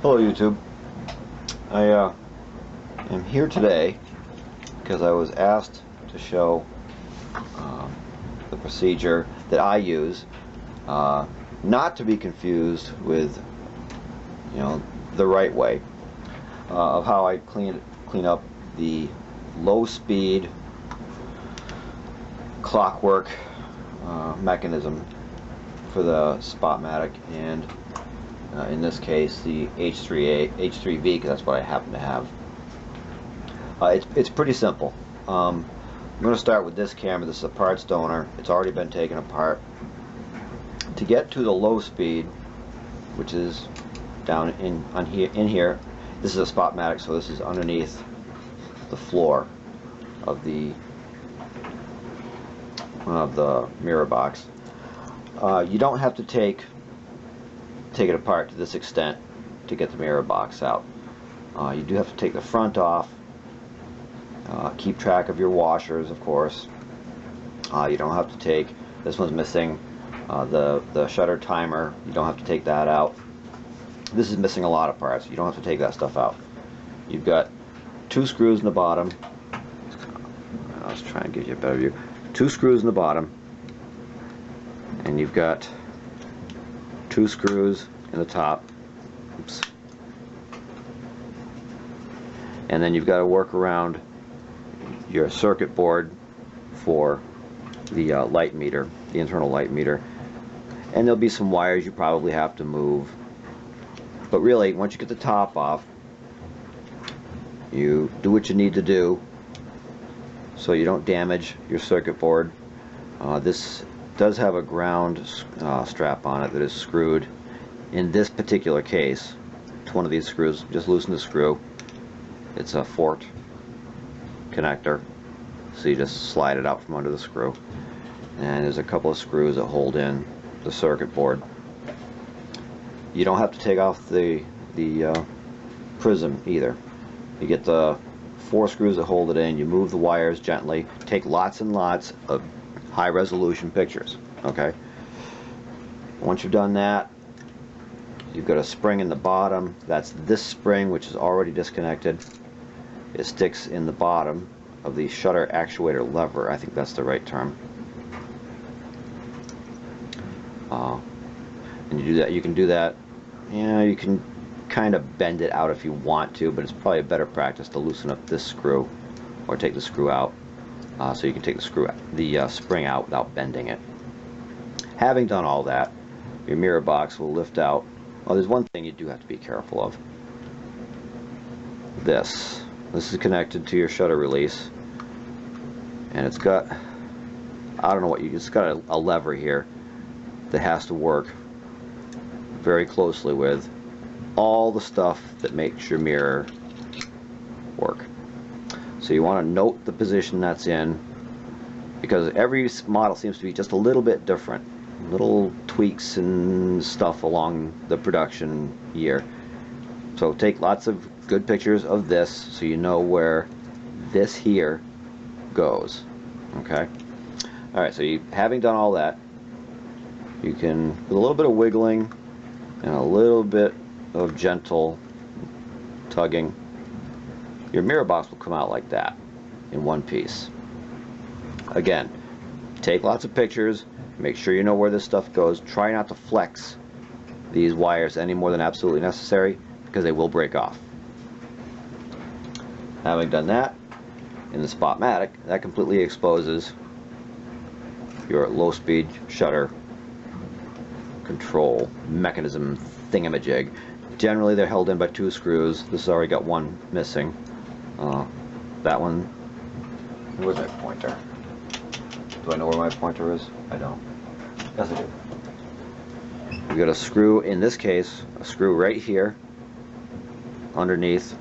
Hello YouTube. I am here today because I was asked to show the procedure that I use, not to be confused with, the right way of how I clean up the low speed clockwork mechanism for the Spotmatic, and in this case the H3V, because that's what I happen to have. It's pretty simple. I'm going to start with this camera. This is a parts donor. It's already been taken apart. To get to the low speed, which is down in here, this is a Spotmatic, so this is underneath the floor of the mirror box. You don't have to take it apart to this extent to get the mirror box out. You do have to take the front off, keep track of your washers, of course. You don't have to take, this one's missing the shutter timer. You don't have to take that out. This is missing a lot of parts. You don't have to take that stuff out. You've got 2 screws in the bottom. Let's try and give you a better view. 2 screws in the bottom, and you've got 2 screws in the top. Oops. And then you've got to work around your circuit board for the light meter, the internal light meter. And there'll be some wires you probably have to move. But really, once you get the top off, you do what you need to do so you don't damage your circuit board. This does have a ground strap on it that is screwed. In this particular case, it's one of these screws. Just loosen the screw. It's a forked connector, so you just slide it out from under the screw. And there's a couple of screws that hold in the circuit board. You don't have to take off the prism either. You get the 4 screws that hold it in. You move the wires gently. Take lots and lots of high resolution pictures. Okay. Once you've done that, you've got a spring in the bottom. That's this spring, which is already disconnected. It sticks in the bottom of the shutter actuator lever. I think that's the right term. And you do that. You can do that. You can kind of bend it out if you want to, but it's probably a better practice to loosen up this screw or take the screw out, so you can take the spring out without bending it. Having done all that, your mirror box will lift out. Well, there's one thing you do have to be careful of. This is connected to your shutter release, and it's got, I don't know what it's got a lever here that has to work very closely with all the stuff that makes your mirror work. So you want to note the position that's in, because every model seems to be just a little bit different. Little tweaks and stuff along the production year. So take lots of good pictures of this so you know where this here goes. Okay? Alright, so having done all that, you can, with a little bit of wiggling and a little bit of gentle tugging, your mirror box will come out like that in one piece. Again, take lots of pictures, make sure you know where this stuff goes. Try not to flex these wires any more than absolutely necessary, because they will break off. Having done that, in the Spotmatic, that completely exposes your low speed shutter control mechanism thingamajig. Generally they're held in by 2 screws. This has already got 1 missing. That one, where's my pointer? Do I know where my pointer is? I don't. Yes, I do. We've got a screw, in this case, a screw right here underneath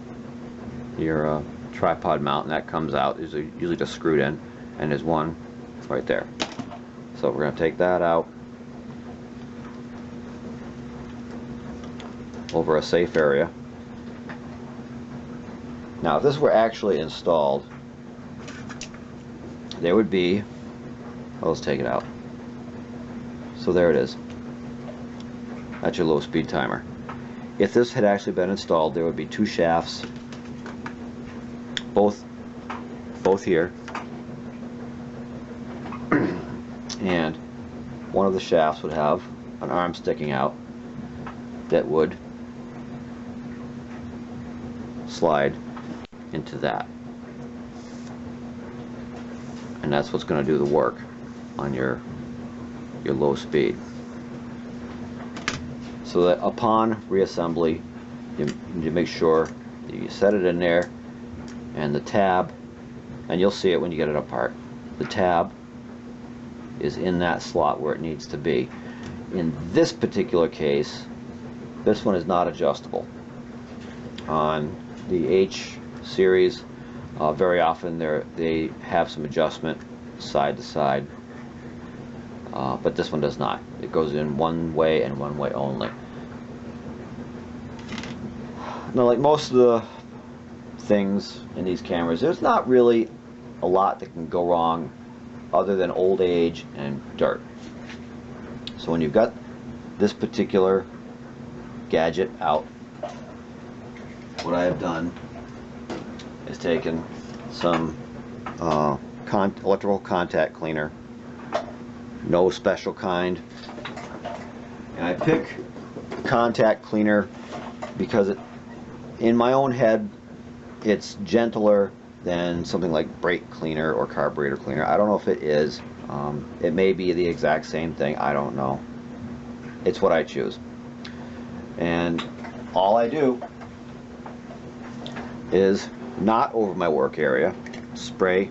your tripod mount, and that comes out. Is usually just screwed in, and there's one right there. So we're going to take that out over a safe area. Now, if this were actually installed, there would be, well, let's take it out. So there it is. That's your low speed timer. If this had actually been installed, there would be two shafts, both here, and one of the shafts would have an arm sticking out that would slide into that, and that's what's going to do the work on your low speed. So that upon reassembly, you make sure that you set it in there, and the tab, and you'll see it when you get it apart, the tab is in that slot where it needs to be. In this particular case, this one is not adjustable. On the H series, very often they have some adjustment side to side, but this one does not. It goes in one way and one way only. Now, like most of the things in these cameras, there's not really a lot that can go wrong other than old age and dirt. So when you've got this particular gadget out, what I have done is taken some electrical contact cleaner, no special kind, and I pick contact cleaner because in my own head it's gentler than something like brake cleaner or carburetor cleaner. I don't know if it is. It may be the exact same thing. I don't know. It's what I choose. And all I do is not over my work area. Spray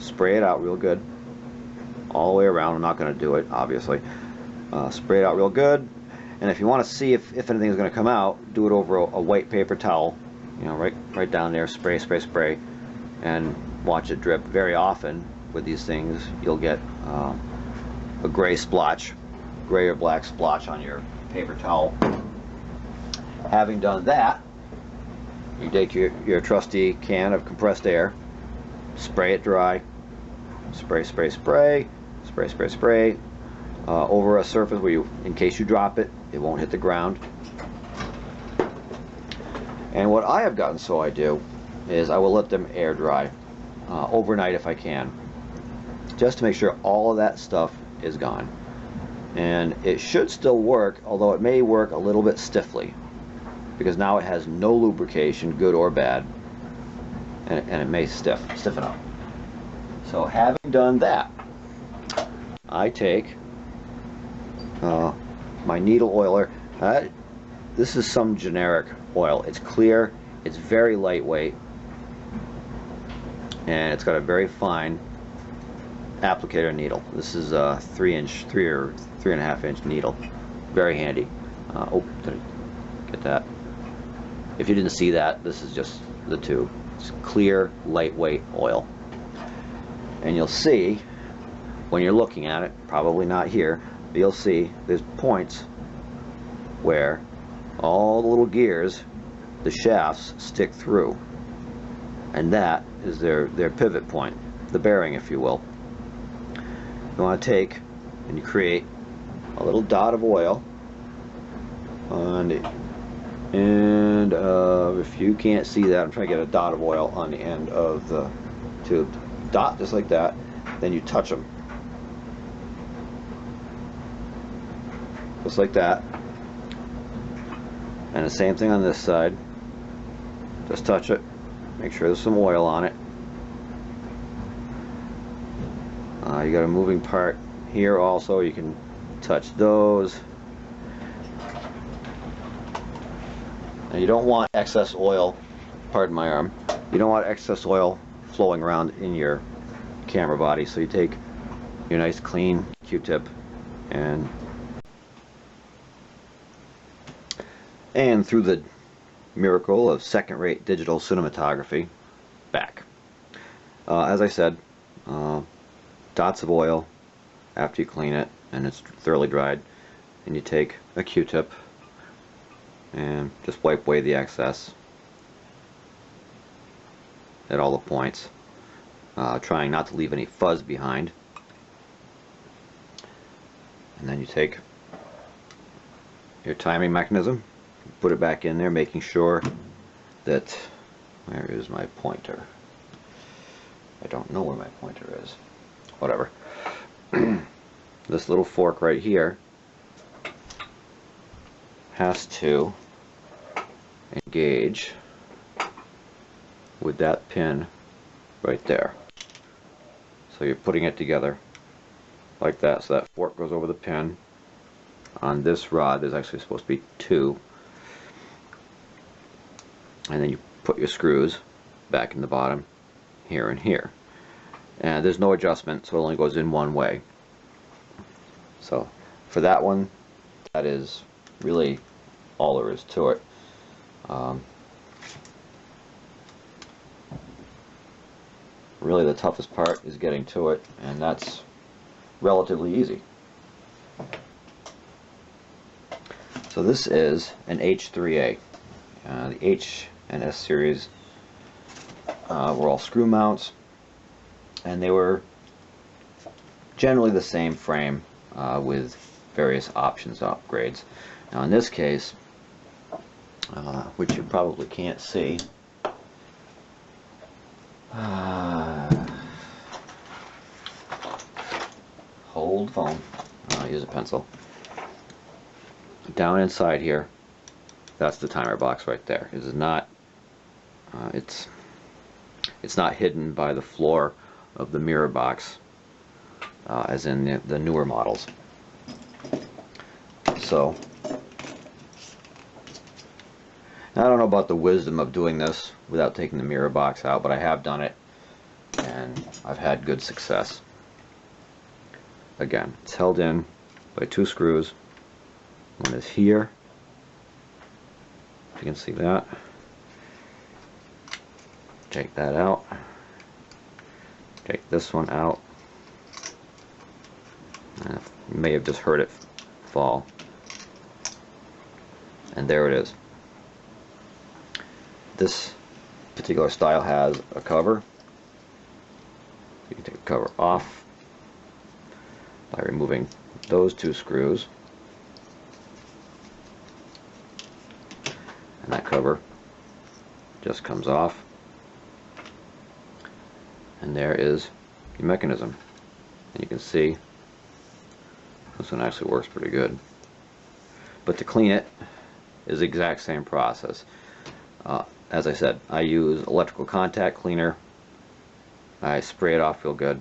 it out real good all the way around. I'm not going to do it, obviously. Spray it out real good, and if you want to see if anything is going to come out, do it over a white paper towel, you know, right down there. Spray, and watch it drip. Very often with these things you'll get a gray splotch, gray or black splotch on your paper towel. Having done that, you take your trusty can of compressed air, spray it dry, spray over a surface where in case you drop it, it won't hit the ground. And what I have gotten so I do is I will let them air dry overnight if I can, just to make sure all of that stuff is gone. And it should still work, although it may work a little bit stiffly, because now it has no lubrication, good or bad, and it may stiffen up. So having done that, I take my needle oiler. This is some generic oil. It's clear, it's very lightweight, and it's got a very fine applicator needle. This is a 3 or 3.5 inch needle. Very handy. Oh, did I get that? If you didn't see that, this is just the tube. It's clear, lightweight oil. And you'll see, when you're looking at it, probably not here, but you'll see there's points where all the little gears, the shafts, stick through. And that is their pivot point, the bearing, if you will. You want to take and you create a little dot of oil on it. And if you can't see that, I'm trying to get a dot of oil on the end of the tube. Dot just like that, then you touch them. Just like that. And the same thing on this side. Just touch it. Make sure there's some oil on it. You got a moving part here also. You can touch those. Now you don't want excess oil, pardon my arm, you don't want excess oil flowing around in your camera body, so you take your nice clean Q-tip and through the miracle of second-rate digital cinematography, back. As I said, dots of oil after you clean it and it's thoroughly dried, and you take a Q-tip and just wipe away the excess at all the points, trying not to leave any fuzz behind. And then you take your timing mechanism Put it back in there, making sure that, where is my pointer? I don't know where my pointer is. Whatever. This little fork right here has to engage with that pin right there. So you're putting it together like that. So that fork goes over the pin. On this rod, there's actually supposed to be 2. And then you put your screws back in the bottom, here and here. And there's no adjustment, so it only goes in one way. So for that one, that is really all there is to it. Really the toughest part is getting to it, and that's relatively easy. So this is an H3A. The H and S series were all screw mounts, and they were generally the same frame with various options upgrades. Now in this case, which you probably can't see, hold phone, use a pencil. Down inside here, that's the timer box right there. It is not, it's not hidden by the floor of the mirror box, as in the newer models. So, I don't know about the wisdom of doing this without taking the mirror box out, but I have done it, and I've had good success. Again, it's held in by 2 screws. One is here, if you can see that. Take that out. Take this one out. You may have just heard it fall. And there it is. This particular style has a cover. You can take the cover off by removing those 2 screws. And that cover just comes off. And there is your mechanism. And you can see this one actually works pretty good. But to clean it is the exact same process. As I said, I use electrical contact cleaner. I spray it off real good.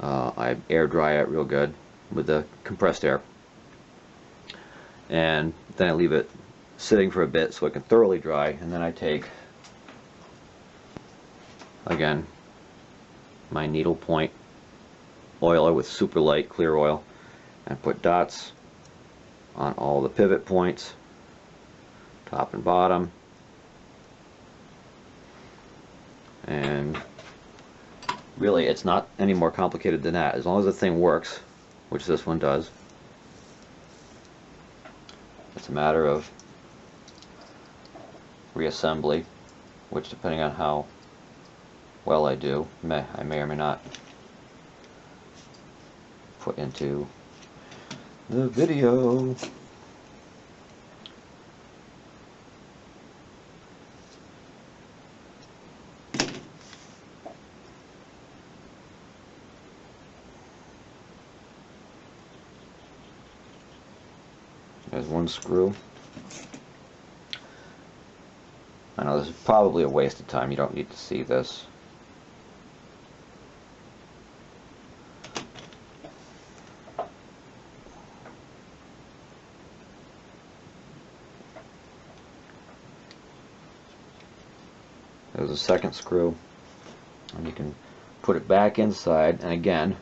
I air dry it real good with the compressed air. And then I leave it sitting for a bit so it can thoroughly dry, and then I take, again, my needle point oiler with super light clear oil, and put dots on all the pivot points, top and bottom, and really it's not any more complicated than that. As long as the thing works, which this one does, it's a matter of reassembly, which, depending on how well I do, I may or may not put into the video. There's one screw. I know this is probably a waste of time. You don't need to see this. There's a second screw, and you can put it back inside, and again,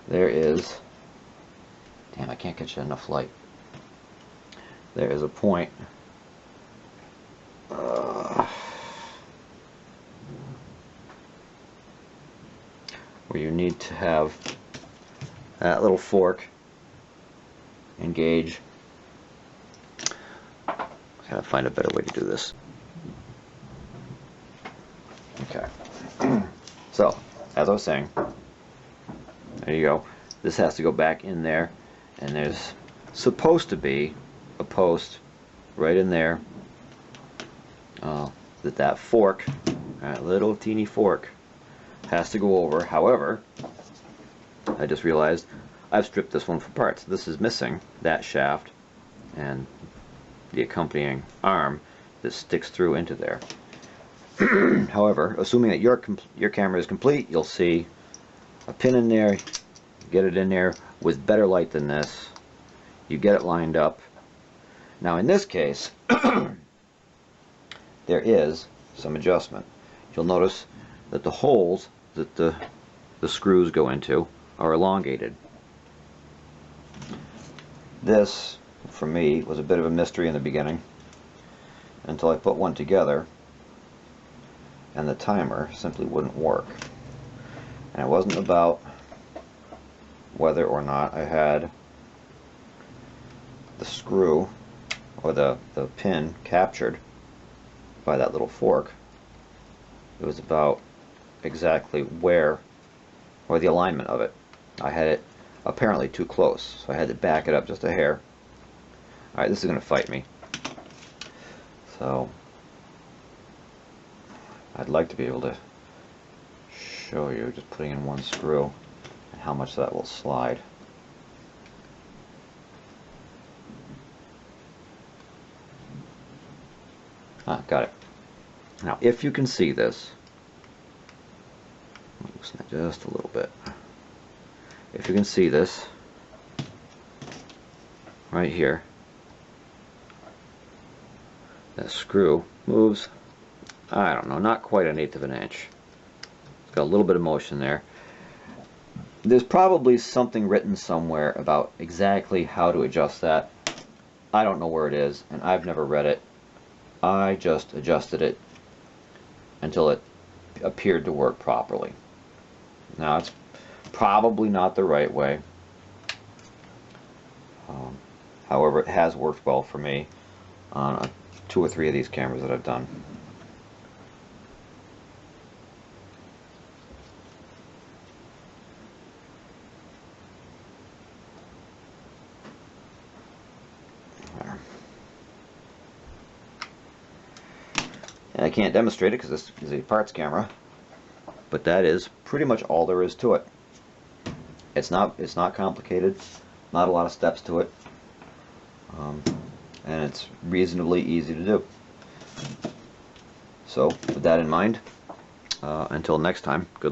there is, damn, I can't get you enough light. There is a point where you need to have that little fork engage. I gotta find a better way to do this. Okay. So, as I was saying, there you go. This has to go back in there, and there's supposed to be a post right in there that fork, that little teeny fork, has to go over. However, I just realized I've stripped this one for parts. This is missing that shaft and the accompanying arm that sticks through into there. However, assuming that your camera is complete, you'll see a pin in there. Get it in there with better light than this. You get it lined up. Now in this case, there is some adjustment. You'll notice that the holes that the screws go into are elongated. This, for me, was a bit of a mystery in the beginning until I put one together and the timer simply wouldn't work. And it wasn't about whether or not I had the screw or the pin captured by that little fork. It was about exactly where, or the alignment of it. I had it apparently too close, so I had to back it up just a hair. Alright, this is going to fight me. So I'd like to be able to show you just putting in one screw and how much that will slide. Got it. Now if you can see this, loosen it just a little bit. If you can see this right here, that screw moves, I don't know, not quite 1/8 of an inch. It's got a little bit of motion there. There's probably something written somewhere about exactly how to adjust that. I don't know where it is, and I've never read it. I just adjusted it until it appeared to work properly. Now it's probably not the right way. However, it has worked well for me on 2 or 3 of these cameras that I've done. And I can't demonstrate it because this is a parts camera, but that is pretty much all there is to it. It's not complicated, not a lot of steps to it, and it's reasonably easy to do. So with that in mind, until next time, good luck.